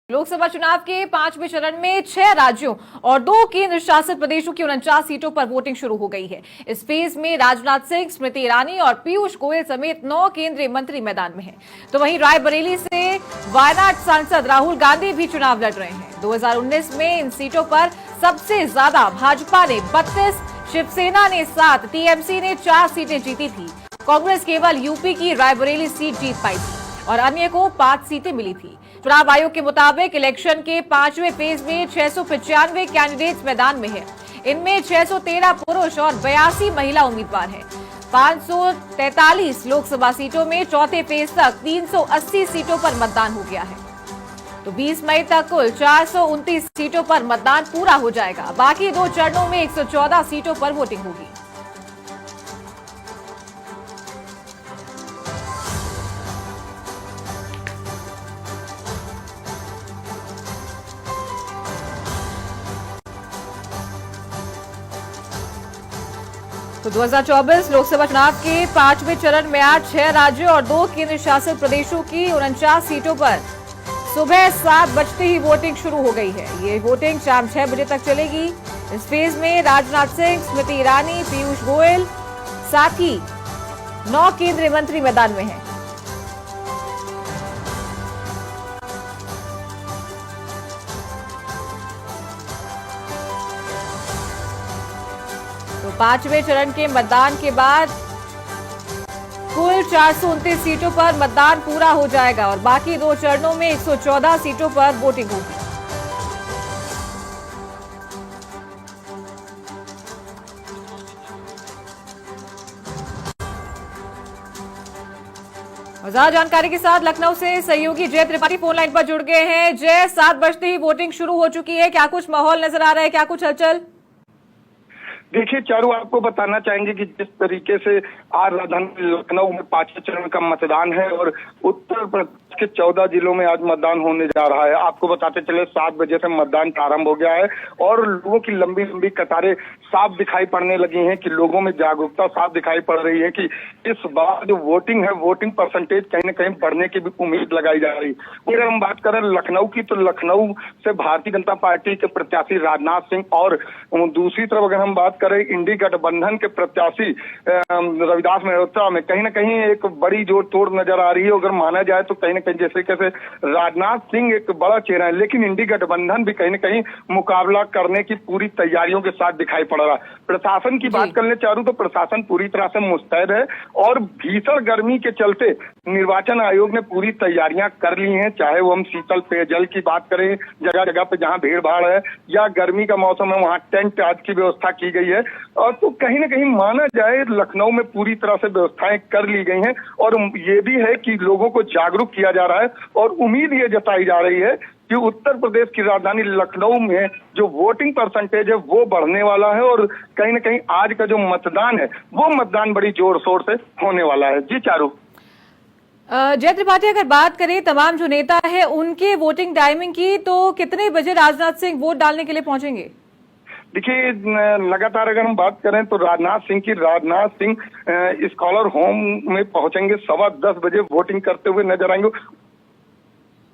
लोकसभा चुनाव के 5वें चरण में 6 राज्यों और 2 केंद्र शासित प्रदेशों की 49 सीटों पर वोटिंग शुरू हो गई है। इस फेज में राजनाथ सिंह, स्मृति ईरानी और पीयूष गोयल समेत 9 केंद्रीय मंत्री मैदान में हैं। तो वहीं रायबरेली से वायनाड सांसद राहुल गांधी भी चुनाव लड़ रहे हैं। 2019 में इन सीटों पर सबसे ज्यादा भाजपा ने 32, शिवसेना ने 7, टीएमसी ने 4 सीटें जीती थी। कांग्रेस केवल यूपी की रायबरेली सीट जीत पाई थी और अन्य को 5 सीटें मिली थी। चुनाव आयोग के मुताबिक इलेक्शन के 5वें फेज में 695 कैंडिडेट्स मैदान में हैं। इनमें 613 पुरुष और 82 महिला उम्मीदवार हैं। 543 लोकसभा सीटों में चौथे फेज तक 380 सीटों पर मतदान हो गया है। तो 20 मई तक कुल 429 सीटों पर मतदान पूरा हो जाएगा। बाकी 2 चरणों में 114 सीटों पर वोटिंग होगी। तो 2024 लोकसभा चुनाव के 5वें चरण में आज 6 राज्यों और 2 केंद्र शासित प्रदेशों की 49 सीटों पर सुबह 7 बजते ही वोटिंग शुरू हो गई है। ये वोटिंग शाम 6 बजे तक चलेगी। इस फेज में राजनाथ सिंह, स्मृति ईरानी, पीयूष गोयल साथ ही 9 केंद्रीय मंत्री मैदान में हैं। तो 5वें चरण के मतदान के बाद कुल 429 सीटों पर मतदान पूरा हो जाएगा और बाकी 2 चरणों में 114 सीटों पर वोटिंग होगी। ज्यादा जानकारी के साथ लखनऊ से सहयोगी जय त्रिपाठी फोन लाइन पर जुड़ गए हैं। जय, 7 बजते ही वोटिंग शुरू हो चुकी है, क्या कुछ माहौल नजर आ रहा है, क्या कुछ हलचल? देखिए चारू, आपको बताना चाहेंगे कि जिस तरीके से आज राजधानी लखनऊ में 5वें चरण का मतदान है और उत्तर प्रदेश के 14 जिलों में आज मतदान होने जा रहा है। आपको बताते चले 7 बजे से मतदान प्रारंभ हो गया है और लोगों की लंबी लंबी कतारें साफ दिखाई पड़ने लगी हैं कि लोगों में जागरूकता साफ दिखाई पड़ रही है कि इस बार जो वोटिंग है, वोटिंग परसेंटेज कहीं न कहीं बढ़ने की भी उम्मीद लगाई जा रही है। अगर हम बात करें लखनऊ की, तो लखनऊ से भारतीय जनता पार्टी के प्रत्याशी राजनाथ सिंह और दूसरी तरफ अगर हम बात करें इंडी गठबंधन के प्रत्याशी रविदास मेहता में कहीं ना कहीं एक बड़ी जोड़ तोड़ नजर आ रही है। अगर माना जाए तो कहीं ना कहीं जैसे कैसे राजनाथ सिंह एक बड़ा चेहरा है, लेकिन इंडी गठबंधन भी कहीं ना कहीं मुकाबला करने की पूरी तैयारियों के साथ दिखाई पड़ रहा है। प्रशासन की बात करने चाहूं तो प्रशासन पूरी तरह से मुस्तैद है और भीषण गर्मी के चलते निर्वाचन आयोग ने पूरी तैयारियां कर ली हैं। चाहे वो हम शीतल पेयजल की बात करें, जगह जगह पे जहां भीड़ भाड़ है या गर्मी का मौसम है वहां टेंट आदि की व्यवस्था की गई है। और तो कहीं ना कहीं माना जाए लखनऊ में पूरी तरह से व्यवस्थाएं कर ली गई हैं और ये भी है कि लोगों को जागरूक किया जा रहा है और उम्मीद ये जताई जा रही है कि उत्तर प्रदेश की राजधानी लखनऊ में जो वोटिंग परसेंटेज है वो बढ़ने वाला है और कहीं ना कहीं आज का जो मतदान है वो मतदान बड़ी जोर शोर से होने वाला है। जी चारू। जय त्रिपाठी, अगर बात करें तमाम जो नेता है उनके वोटिंग टाइमिंग की, तो कितने बजे राजनाथ सिंह वोट डालने के लिए पहुंचेंगे? देखिए लगातार अगर हम बात करें तो राजनाथ सिंह स्कॉलर होम में पहुंचेंगे, 10:15 बजे वोटिंग करते हुए नजर आएंगे।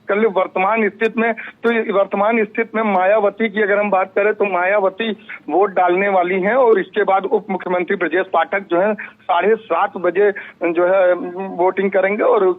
कल वर्तमान स्थिति में मायावती की अगर हम बात करें तो मायावती वोट डालने वाली हैं और इसके बाद उप मुख्यमंत्री ब्रजेश पाठक जो है 7:30 बजे जो है वोटिंग करेंगे और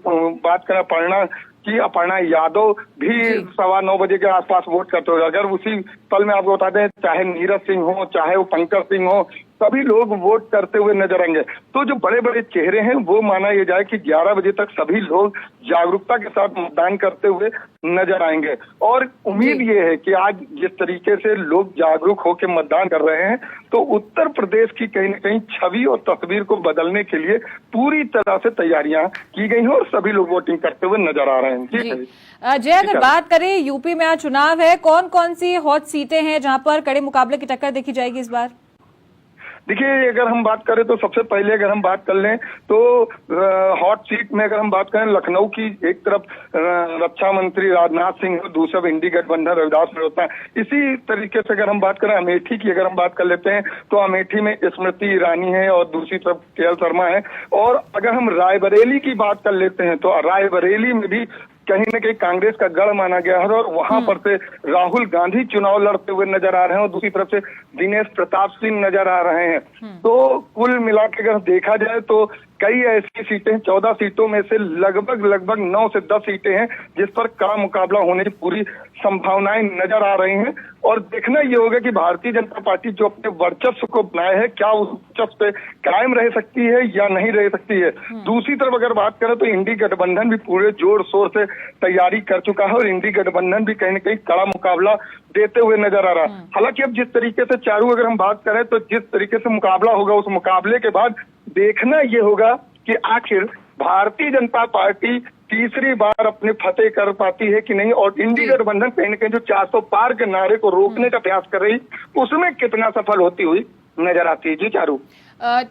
बात करें अपर्णा यादव भी 9:15 बजे के आसपास वोट करते हो। अगर उसी पल में आपको बता दें, चाहे नीरज सिंह हो, चाहे वो पंकज सिंह हो, सभी लोग वोट करते हुए नजर आएंगे। तो जो बड़े बड़े चेहरे हैं वो माना यह जाए कि 11 बजे तक सभी लोग जागरूकता के साथ मतदान करते हुए नजर आएंगे और उम्मीद ये है कि आज जिस तरीके से लोग जागरूक होकर मतदान कर रहे हैं तो उत्तर प्रदेश की कहीं न कहीं छवि और तस्वीर को बदलने के लिए पूरी तरह से तैयारियां की गई हैं और सभी लोग वोटिंग करते हुए नजर आ रहे हैं। जय, अगर बात करें यूपी में आज चुनाव है, कौन कौन सी हॉट सीटें हैं जहां पर कड़े मुकाबले की टक्कर देखी जाएगी इस बार? देखिए अगर हम बात करें तो सबसे पहले अगर हम बात कर लें तो हॉट सीट में अगर हम बात करें लखनऊ की, एक तरफ रक्षा मंत्री राजनाथ सिंह, दूसरा इंडी गठबंधन रविदास मेहता। इसी तरीके से अगर हम बात करें अमेठी की, अगर हम बात कर लेते हैं तो अमेठी में स्मृति ईरानी है और दूसरी तरफ केएल शर्मा है। और अगर हम रायबरेली की बात कर लेते हैं तो रायबरेली में भी कहीं न कहीं कांग्रेस का गढ़ माना गया है और वहां पर से राहुल गांधी चुनाव लड़ते हुए नजर आ रहे हैं और दूसरी तरफ से दिनेश प्रताप सिंह नजर आ रहे हैं। तो कुल मिला के अगर देखा जाए तो कई ऐसी सीटें, 14 सीटों में से लगभग 9 से 10 सीटें हैं जिस पर कड़ा मुकाबला होने की पूरी संभावनाएं नजर आ रही हैं। और देखना ये होगा कि भारतीय जनता पार्टी जो अपने वर्चस्व को बनाए है, क्या उस वर्चस्व पे कायम रह सकती है या नहीं रह सकती है। दूसरी तरफ अगर बात करें तो इंडी गठबंधन भी पूरे जोर शोर से तैयारी कर चुका है और इंडी गठबंधन भी कहीं न कहीं कड़ा मुकाबला देते हुए नजर आ रहा है। हालांकि अब जिस तरीके से चारू अगर हम बात करें तो जिस तरीके से मुकाबला होगा, उस मुकाबले के बाद देखना ये होगा कि आखिर भारतीय जनता पार्टी तीसरी बार अपने फतेह कर पाती है कि नहीं, और इंडी गठबंधन कहीं न कहीं जो 400 पार के नारे को रोकने का प्रयास कर रही, उसमें कितना सफल होती हुई नजर आती है। जी चारू।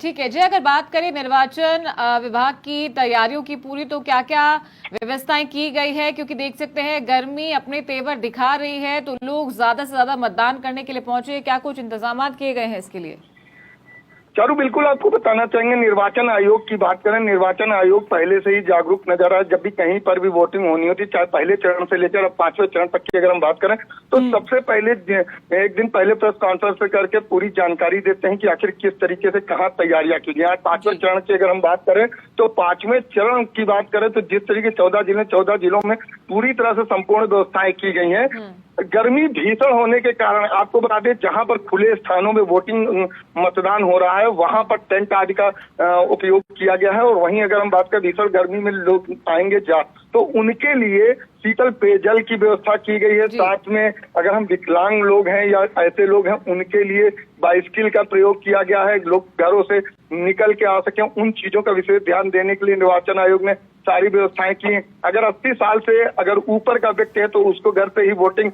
ठीक है जी, अगर बात करें निर्वाचन विभाग की तैयारियों की पूरी, तो क्या क्या व्यवस्थाएं की गई है? क्योंकि देख सकते हैं गर्मी अपने तेवर दिखा रही है, तो लोग ज्यादा से ज्यादा मतदान करने के लिए पहुंचे। क्या कुछ इंतजाम किए गए हैं इसके लिए? चारू, बिल्कुल आपको बताना चाहेंगे, निर्वाचन आयोग की बात करें, निर्वाचन आयोग पहले से ही जागरूक नजर आ रहा है। जब भी कहीं पर भी वोटिंग होनी होती, चाहे पहले चरण से लेकर अब 5वें चरण तक की अगर हम बात करें, तो सबसे पहले एक दिन पहले प्रेस कॉन्फ्रेंस करके पूरी जानकारी देते हैं कि आखिर किस तरीके से कहाँ तैयारियां की गई। 5वें चरण की अगर हम बात करें तो 5वें चरण की बात करें तो जिस तरीके 14 जिलों में पूरी तरह से संपूर्ण व्यवस्थाएं की गई हैं। गर्मी भीषण होने के कारण आपको बता दें, जहां पर खुले स्थानों में वोटिंग मतदान हो रहा है वहां पर टेंट आदि का उपयोग किया गया है। और वहीं अगर हम बात करें भीषण गर्मी में लोग आएंगे तो उनके लिए शीतल पेयजल की व्यवस्था की गई है। साथ में अगर हम विकलांग लोग हैं या ऐसे लोग हैं, उनके लिए बाइसिकल का प्रयोग किया गया है, लोग घरों से निकल के आ सकें, उन चीजों का विशेष ध्यान देने के लिए निर्वाचन आयोग ने सारी व्यवस्थाएं की हैं। अगर 80 साल से अगर ऊपर का व्यक्ति है तो उसको घर पे ही वोटिंग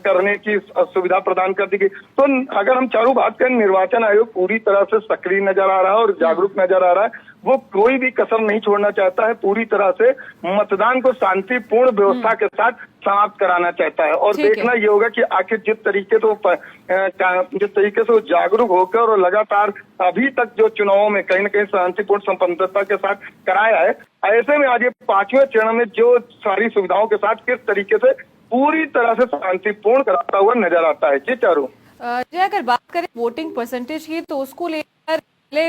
करने की सुविधा प्रदान कर दी गई। तो अगर हम चारों बात करें, निर्वाचन आयोग पूरी तरह से सक्रिय नजर आ रहा है और जागरूक नजर आ रहा है। वो कोई भी कसर नहीं छोड़ना चाहता है, पूरी तरह से मतदान को शांतिपूर्ण व्यवस्था के साथ समाप्त कराना चाहता है। और देखना ये होगा कि आखिर जिस तरीके से वो जागरूक होकर और लगातार अभी तक जो चुनावों में कहीं न कहीं शांतिपूर्ण संपन्नता के साथ कराया है, ऐसे में आज ये 5वें चरण में जो सारी सुविधाओं के साथ किस तरीके से पूरी तरह से शांतिपूर्ण कराता हुआ नजर आता है। जी चारू जी, अगर बात करें वोटिंग परसेंटेज की, तो उसको लेकर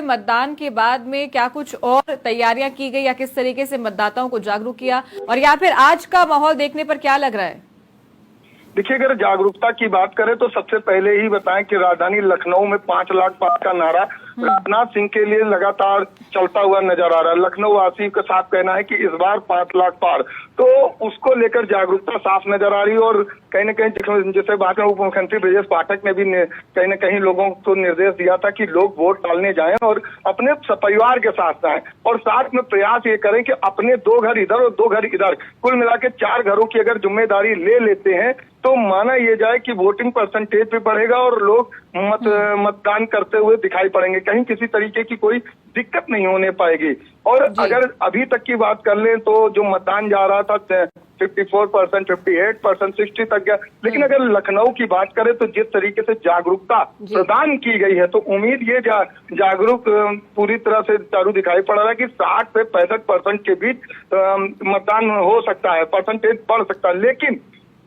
मतदान के बाद में क्या कुछ और तैयारियां की गई या किस तरीके से मतदाताओं को जागरूक किया, और या फिर आज का माहौल देखने पर क्या लग रहा है? देखिए, अगर जागरूकता की बात करें तो सबसे पहले ही बताएं कि राजधानी लखनऊ में 5 लाख पार का नारा राजनाथ सिंह के लिए लगातार चलता हुआ नजर आ रहा है। लखनऊ वासी का साफ कहना है कि इस बार 5 लाख पार, तो उसको लेकर जागरूकता साफ नजर आ रही है। और कहीं न कहीं जैसे बात करें, उप मुख्यमंत्री ब्रजेश पाठक ने भी कहीं न कहीं लोगों को निर्देश दिया था कि लोग वोट डालने जाएं और अपने परिवार के साथ जाएं और साथ में प्रयास ये करें कि अपने 2 घर इधर और 2 घर इधर, कुल मिला के 4 घरों की अगर जिम्मेदारी ले लेते हैं तो माना ये जाए कि वोटिंग परसेंटेज भी बढ़ेगा और लोग मतदान करते हुए दिखाई पड़ेंगे। कहीं किसी तरीके की कोई दिक्कत नहीं होने पाएगी। और अगर अभी तक की बात कर लें तो जो मतदान जा रहा था 54%, 58%, 60 तक गया। लेकिन अगर लखनऊ की बात करें तो जिस तरीके से जागरूकता प्रदान की गई है, तो उम्मीद ये जागरूक पूरी तरह से चारू दिखाई पड़ रहा है कि 60 से 65% के बीच मतदान हो सकता है, परसेंटेज बढ़ सकता है। लेकिन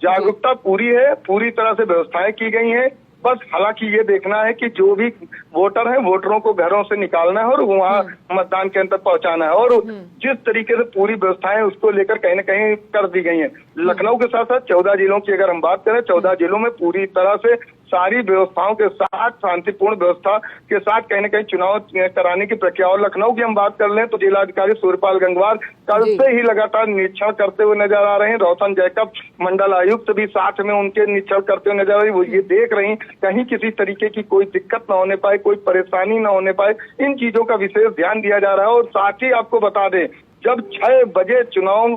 जागरूकता पूरी है, पूरी तरह से व्यवस्थाएं की गई हैं। बस हालांकि ये देखना है कि जो भी वोटर हैं, वोटरों को घरों से निकालना है और वहाँ मतदान केंद्र तक पहुंचाना है। और जिस तरीके से पूरी व्यवस्थाएं उसको लेकर कहीं न कहीं कर दी गई हैं। लखनऊ के साथ साथ 14 जिलों की अगर हम बात करें, 14 जिलों में पूरी तरह से सारी व्यवस्थाओं के साथ, शांतिपूर्ण व्यवस्था के साथ कहीं न कहीं चुनाव कराने की प्रक्रिया। और लखनऊ की हम बात कर लें तो जिलाधिकारी सूर्यपाल गंगवार कल से ही लगातार निरीक्षण करते हुए नजर आ रहे हैं। रोशन जैकब मंडल आयुक्त भी साथ में उनके निरीक्षण करते हुए नजर आ रही है। वो ये देख रही कहीं किसी तरीके की कोई दिक्कत न होने पाए, कोई परेशानी न होने पाए, इन चीजों का विशेष ध्यान दिया जा रहा है। और साथ ही आपको बता दें, जब 6 बजे चुनाव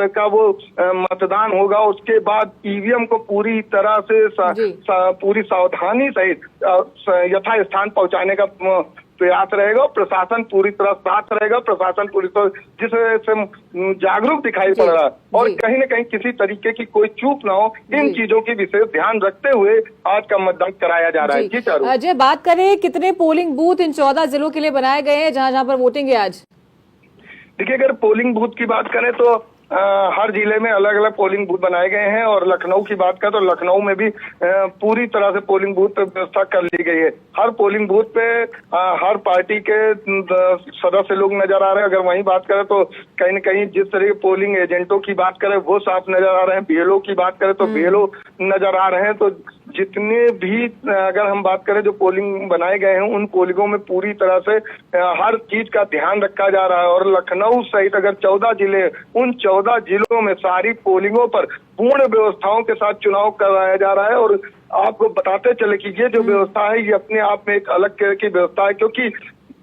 का वो मतदान होगा, उसके बाद ईवीएम को पूरी तरह से पूरी सावधानी सहित यथा स्थान पहुंचाने का प्रयास रहेगा। प्रशासन पूरी तरह साथ रहेगा, प्रशासन पूरी तरह जिस वजह से जागरूक दिखाई पड़ रहा है और कहीं न कहीं किसी तरीके की कोई चूक ना हो, इन चीजों की विशेष ध्यान रखते हुए आज का मतदान कराया जा रहा है। जी चारू जी, बात करें कितने पोलिंग बूथ इन 14 जिलों के लिए बनाए गए हैं जहां पर वोटिंग है आज? देखिए, अगर पोलिंग बूथ की बात करें तो हर जिले में अलग अलग पोलिंग बूथ बनाए गए हैं और लखनऊ की बात करें तो लखनऊ में भी पूरी तरह से पोलिंग बूथ पे व्यवस्था कर ली गई है। हर पोलिंग बूथ पे हर पार्टी के सदस्य लोग नजर आ रहे हैं। अगर वहीं बात करें तो कहीं न कहीं जिस तरह के पोलिंग एजेंटों की बात करें वो साफ नजर आ रहे हैं। बीएलओ की बात करें तो बीएलओ नजर आ रहे हैं। तो जितने भी अगर हम बात करें जो पोलिंग बनाए गए हैं उन पोलिंगों में पूरी तरह से हर चीज का ध्यान रखा जा रहा है। और लखनऊ सहित अगर 14 जिले, उन 14 जिलों में सारी पोलिंगों पर पूर्ण व्यवस्थाओं के साथ चुनाव कराया जा रहा है। और आपको बताते चले कि ये जो व्यवस्था है ये अपने आप में एक अलग तरह की व्यवस्था है, क्योंकि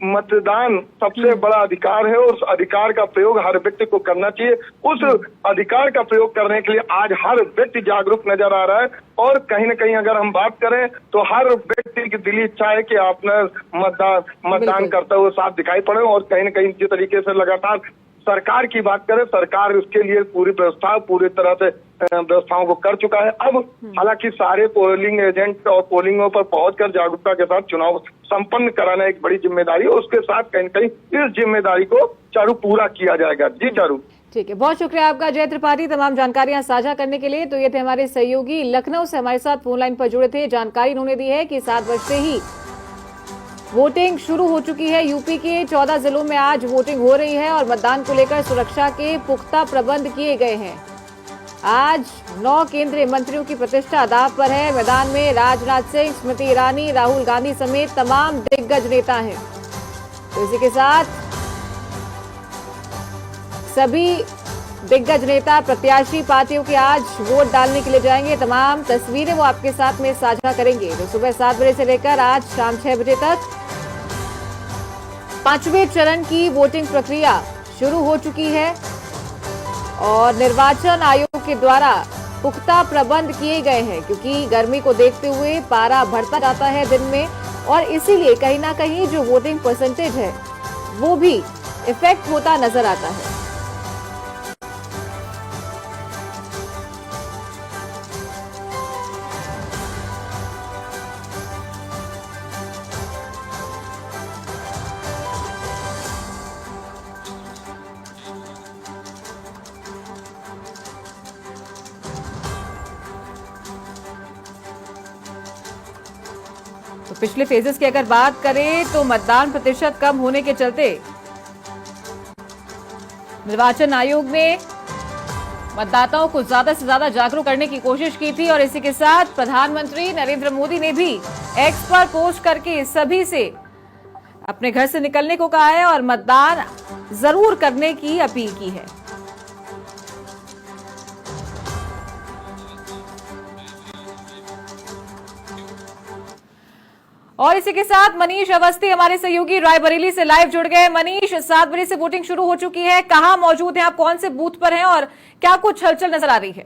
मतदान सबसे बड़ा अधिकार है और उस अधिकार का प्रयोग हर व्यक्ति को करना चाहिए। उस अधिकार का प्रयोग करने के लिए आज हर व्यक्ति जागरूक नजर आ रहा है। और कहीं न कहीं अगर हम बात करें तो हर व्यक्ति की दिली इच्छा है कि आपने मतदान करते हुए साफ दिखाई पड़े। और कहीं न कहीं जिस तरीके से लगातार सरकार की बात करें, सरकार इसके लिए पूरी व्यवस्था पूरी तरह से व्यवस्थाओं को कर चुका है। अब हालांकि सारे पोलिंग एजेंट और पोलिंगों पर पहुंचकर जागरूकता के साथ चुनाव संपन्न कराना एक बड़ी जिम्मेदारी है। उसके साथ कहीं न कहीं इस जिम्मेदारी को चारू पूरा किया जाएगा। जी चारू। ठीक है, बहुत शुक्रिया आपका जय त्रिपाठी तमाम जानकारियां साझा करने के लिए। तो ये थे हमारे सहयोगी लखनऊ से हमारे साथ फोन लाइन पर जुड़े थे। जानकारी उन्होंने दी है कि 7 बजे से ही वोटिंग शुरू हो चुकी है। यूपी के 14 जिलों में आज वोटिंग हो रही है और मतदान को लेकर सुरक्षा के पुख्ता प्रबंध किए गए हैं। आज 9 केंद्रीय मंत्रियों की प्रतिष्ठा दांव पर है। मैदान में राजनाथ सिंह, स्मृति ईरानी, राहुल गांधी समेत तमाम दिग्गज नेता हैं। तो इसी के साथ सभी दिग्गज नेता प्रत्याशी पार्टियों के आज वोट डालने के लिए जाएंगे। तमाम तस्वीरें वो आपके साथ में साझा करेंगे। तो सुबह 7 बजे से लेकर आज शाम 6 बजे तक 5वें चरण की वोटिंग प्रक्रिया शुरू हो चुकी है और निर्वाचन आयोग के द्वारा पुख्ता प्रबंध किए गए हैं, क्योंकि गर्मी को देखते हुए पारा बढ़ता जाता है दिन में और इसीलिए कहीं ना कहीं जो वोटिंग परसेंटेज है वो भी इफेक्ट होता नजर आता है। तो पिछले फेजेस की अगर बात करें तो मतदान प्रतिशत कम होने के चलते निर्वाचन आयोग ने मतदाताओं को ज्यादा से ज्यादा जागरूक करने की कोशिश की थी और इसी के साथ प्रधानमंत्री नरेंद्र मोदी ने भी एक्स पर पोस्ट करके सभी से अपने घर से निकलने को कहा है और मतदान जरूर करने की अपील की है। और इसी के साथ मनीष अवस्थी हमारे सहयोगी रायबरेली से लाइव जुड़ गए। मनीष, 7 बजे से वोटिंग शुरू हो चुकी है, कहां मौजूद हैं आप, कौन से बूथ पर हैं और क्या कुछ हलचल नजर आ रही है?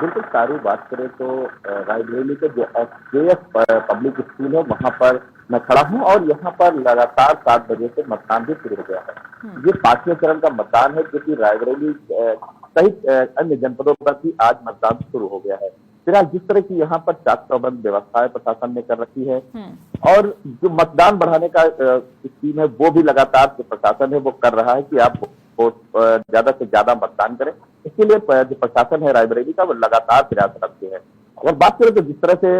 बिल्कुल सारी बात करें तो रायबरेली के जो एसजेएफ पब्लिक स्कूल है वहां पर मैं खड़ा हूं और यहाँ पर लगातार 7 बजे से मतदान भी शुरू हो गया है। ये 5वें चरण का मतदान है, क्योंकि रायबरेली सहित अन्य जनपदों पर भी आज मतदान शुरू हो गया है। फिलहाल जिस तरह की यहाँ पर चाक चौबंद व्यवस्थाएं प्रशासन ने कर रखी है और जो मतदान बढ़ाने का स्कीम है वो भी लगातार जो प्रशासन है वो कर रहा है कि आप ज्यादा से ज्यादा मतदान करें। इसके लिए जो प्रशासन है रायबरेली का वो लगातार प्रयास रखते हैं। और बात करें तो जिस तरह से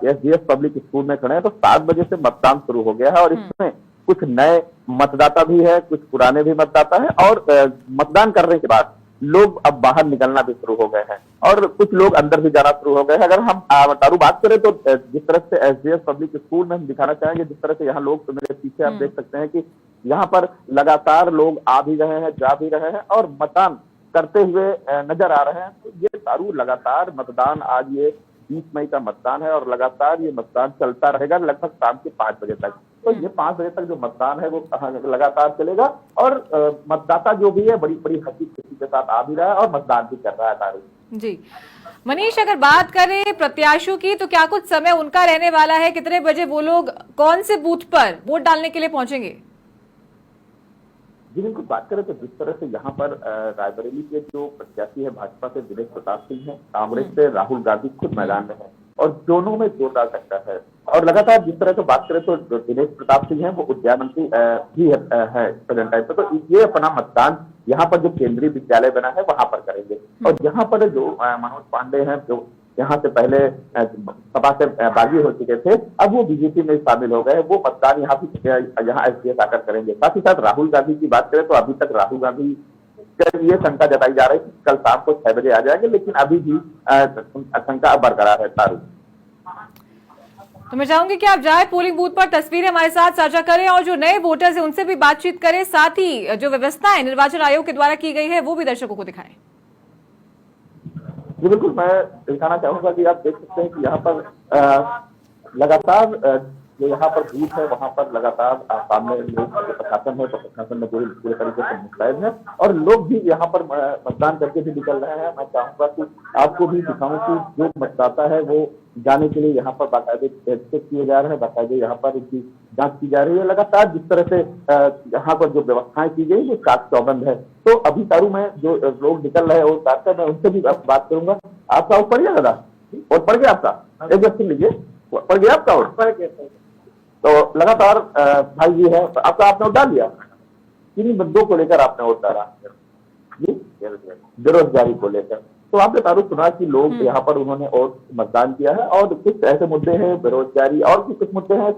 एसजीएफ पब्लिक स्कूल में खड़े हैं तो 7 बजे से मतदान शुरू हो गया है और इसमें कुछ नए मतदाता भी है, कुछ पुराने भी मतदाता है और मतदान करने के बाद लोग अब बाहर निकलना भी शुरू हो गए हैं और कुछ लोग अंदर भी जाना शुरू हो गए हैं। अगर हम तारू बात करें तो जिस तरह से एसजीएफ पब्लिक स्कूल में हम दिखाना चाहेंगे, जिस तरह से यहाँ लोग, तो मेरे पीछे आप देख सकते हैं कि यहाँ पर लगातार लोग आ भी रहे हैं, जा भी रहे हैं और मतदान करते हुए नजर आ रहे हैं। तो ये तारू लगातार मतदान, आज ये 20 मई का मतदान है और लगातार ये मतदान चलता रहेगा लगभग शाम के 5 बजे तक। तो ये 5 बजे तक जो मतदान है वो लगातार चलेगा और मतदाता जो भी है बड़ी बड़ी हंसी खुशी के साथ आ भी रहा है और मतदान भी कर रहा है। तारू जी मनीष, अगर बात करें प्रत्याशियों की तो क्या कुछ समय उनका रहने वाला है? कितने बजे वो लोग कौन से बूथ पर वोट डालने के लिए पहुंचेंगे? जी बिल्कुल, बात करें तो जिस तरह से यहाँ पर रायबरेली के जो प्रत्याशी है भाजपा से दिनेश प्रताप सिंह है, कांग्रेस से राहुल गांधी खुद मैदान में है और दोनों में जोरदार टक्कर है। और लगातार जिस तरह से बात करें तो दिनेश प्रताप सिंह है वो उद्यान मंत्री भी है प्रेजेंट टाइम पे, तो ये अपना मतदान यहाँ पर जो केंद्रीय विद्यालय बना है वहां पर करेंगे। और यहाँ पर जो मनोज पांडे हैं जो यहाँ से पहले सपा से बागी हो चुके थे, अब वो बीजेपी में शामिल हो गए, वो मतदान यहाँ भी यहाँ एसडीएस आकर करेंगे। साथ ही साथ राहुल गांधी की बात करें तो अभी तक राहुल गांधी ये शंका जताई जा रही है कि कल शाम को 6 बजे आ जाएंगे, लेकिन अभी भी शंका बरकरार है। तारू, तो मैं चाहूंगी कि आप जाए पोलिंग बूथ पर, तस्वीरें हमारे साथ साझा करें और जो नए वोटर्स हैं उनसे भी बातचीत करें, साथ ही जो व्यवस्थाएं निर्वाचन आयोग के द्वारा की गई है वो भी दर्शकों को दिखाएं। जी बिल्कुल, मैं दिखाना चाहूंगा कि आप देख सकते हैं कि यहाँ पर लगातार जो यहाँ पर बूथ है वहां पर लगातार सामने लोग प्रशासन है तो प्रशासन में पूरे तरीके से मुस्तैद है और लोग भी यहाँ पर मतदान करके भी निकल रहे हैं। मैं चाहूंगा कि आपको भी दिखाऊं कि जो मतदाता है वो जाने के लिए यहाँ पर बाकायदे चेक किए जा रहे हैं, बाकायदे यहाँ पर इनकी जांच की जा रही है। लगातार जिस तरह से यहाँ पर जो व्यवस्थाएं की गई वो चाक चौबंद है। तो अभी तारू में जो लोग निकल रहे हैं और डाक्टर मैं उनसे भी बात करूंगा। आपका वोट पड़ गया दादा? वोट पड़ गया आपका? एक व्यक्ति लीजिए, पड़ गया आपका वोट? पड़ गया। तो लगातार भाई जी है, आपका आपने वोट डाल दिया? किन मुद्दों को लेकर आपने वोट डाला? जी, बेरोजगारी को लेकर। तो आपने तारुफ सुना कि लोग यहाँ पर उन्होंने और मतदान किया है और कुछ ऐसे मुद्दे हैं, बेरोजगारी और भी कुछ मुद्दे हैं,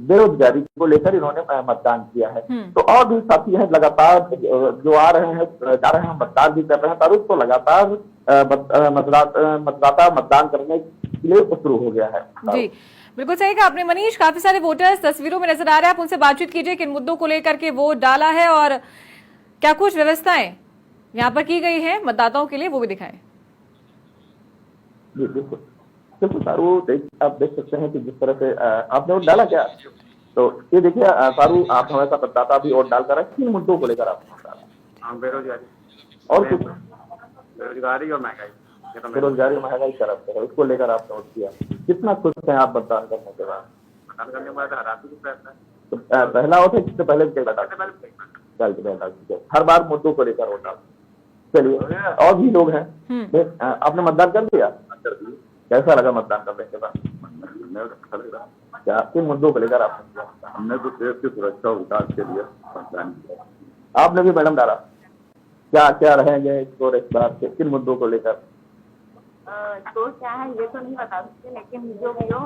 बेरोजगारी को लेकर इन्होंने मतदान किया है। तो और भी साथी हैं लगातार जो आ रहे हैं, जा रहे हैं, मतदान भी कर रहे हैं। तारुफ तो लगातार मतदाता मतदान करने के लिए शुरू हो गया है। जी बिल्कुल सही कहा आपने मनीष, काफी सारे वोटर्स तस्वीरों में नजर आ रहे हैं, आप उनसे बातचीत कीजिए किन मुद्दों को लेकर के वोट डाला है और क्या कुछ व्यवस्थाएं यहाँ पर की गई है मतदाताओं के लिए, वो भी दिखाएं। जी बिल्कुल बिल्कुल सारू, आप देख सकते हैं कि जिस तरह से आपने वोट डाला क्या, तो ये देखिए सारू, आप हमेशा मतदाता भी वोट डाल कर रहे हैं। किन मुद्दों को लेकर आपने वोट डाला? बेरोजगारी और कुछ? बेरोजगारी और महंगाई। बेरोजगारी महंगाई तरफ है, उसको लेकर आपने वोट किया। कितना खुश हैं आप मतदान करने के बाद? मतदान करने के बाद राशि की प्रयत्न है। तो पहला वोट है किससे पहले हर बार मुद्दों को लेकर वोट डाल। चलिए, और भी लोग हैं। आपने मतदान कर दिया? कैसा लगा मतदान करने के बाद? क्या किन मुद्दों को लेकर आपने किया? हमने तो देश की सुरक्षा और विकास के लिए मतदान किया। आपने भी मैडम डाला? क्या क्या रहेंगे स्कोर इस बार के, किन मुद्दों को लेकर? तो क्या है ये तो नहीं बता सकते, लेकिन जो भी हो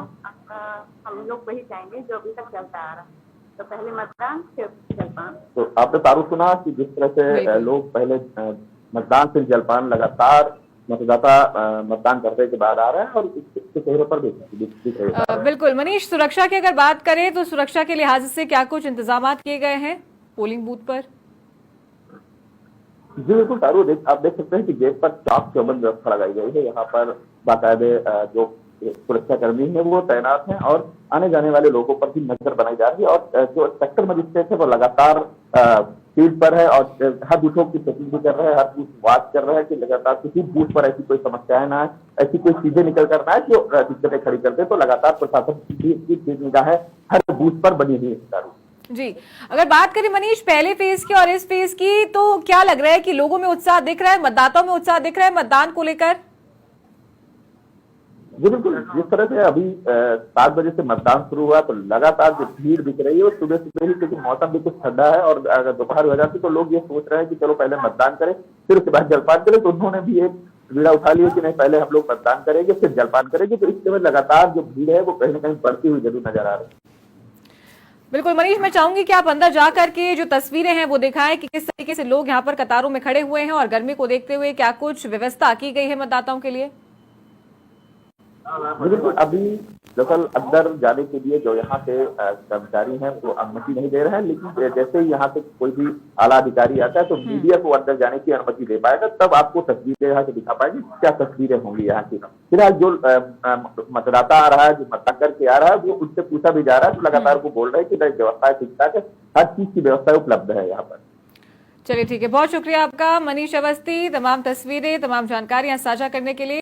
हम लोग वही चाहेंगे जो अभी तक चलता आ रहा है। तो पहले मतदान फिर जलपान। तो आपने तारुफ सुना कि जिस तरह से लोग पहले मतदान फिर जलपान, लगातार मतदाता मतदान करने के बाद आ रहे हैं और इसके चेहरे पर भी दिख रहे हैं। बिल्कुल मनीष, सुरक्षा की अगर बात करें तो सुरक्षा के लिहाज से क्या कुछ इंतजाम किए गए हैं पोलिंग बूथ पर? जी बिल्कुल तारू, आप देख सकते हैं कि गेट पर चाक चौबंद व्यवस्था लगाई गई है। यहाँ पर बाकायदे जो सुरक्षा कर्मी है वो तैनात हैं और आने जाने वाले लोगों पर भी नजर बनाई जा रही है। और जो सेक्टर मजिस्ट्रेट है वो लगातार फील्ड पर है और हर बूथों की चेकिंग भी कर रहे हैं, हर बूथ वॉच कर रहे हैं कि लगातार किसी बूथ पर ऐसी कोई समस्याएं ना है, ऐसी कोई चीजें निकल कर ना है जो दिक्कतें खड़ी कर दे। तो लगातार प्रशासन की निगाह हर बूथ पर बनी हुई है। तारू जी, अगर बात करें मनीष पहले फेज की और इस फेज की, तो क्या लग रहा है कि लोगों में उत्साह दिख रहा है, मतदाताओं में उत्साह दिख रहा है मतदान को लेकर? जी बिल्कुल, जिस तरह से अभी 7 बजे से मतदान शुरू हुआ तो लगातार जो भीड़ दिख रही है वो सुबह सुबह ही, क्योंकि मौसम भी कुछ ठंडा है और अगर दोपहर हो जाती तो लोग ये सोच रहे हैं कि चलो पहले मतदान करें फिर उसके बाद जलपान करें। तो उन्होंने भी एक बीड़ा उठा लिया कि नहीं, पहले हम लोग मतदान करेंगे फिर जलपान करेंगे। तो इस समय लगातार जो भीड़ है वो कहीं ना कहीं बढ़ती हुई जरूर नजर आ रही है। बिल्कुल मनीष, मैं चाहूंगी कि आप अंदर जाकर के जो तस्वीरें हैं वो दिखाएं कि किस तरीके से लोग यहाँ पर कतारों में खड़े हुए हैं और गर्मी को देखते हुए क्या कुछ व्यवस्था की गई है मतदाताओं के लिए। बिल्कुल, अभी दरअसल अंदर जाने के लिए जो यहाँ के कर्मचारी हैं वो अनुमति नहीं दे रहे हैं, लेकिन जैसे ही यहाँ से कोई भी आला अधिकारी आता है तो मीडिया को अंदर जाने की अनुमति दे पाएगा, तब आपको तस्वीरें यहाँ से दिखा पाएंगे क्या तस्वीरें होंगी यहाँ की। फिलहाल जो मतदाता आ रहा है, जो मतदान करके आ रहा है, वो उनसे पूछा भी जा रहा है तो लगातार वो बोल रहे हैं कि व्यवस्था ठीक ठाक है, हर चीज की व्यवस्था उपलब्ध है यहाँ पर। चलिए ठीक है, बहुत शुक्रिया आपका मनीष अवस्थी, तमाम तस्वीरें तमाम जानकारियां साझा करने के लिए।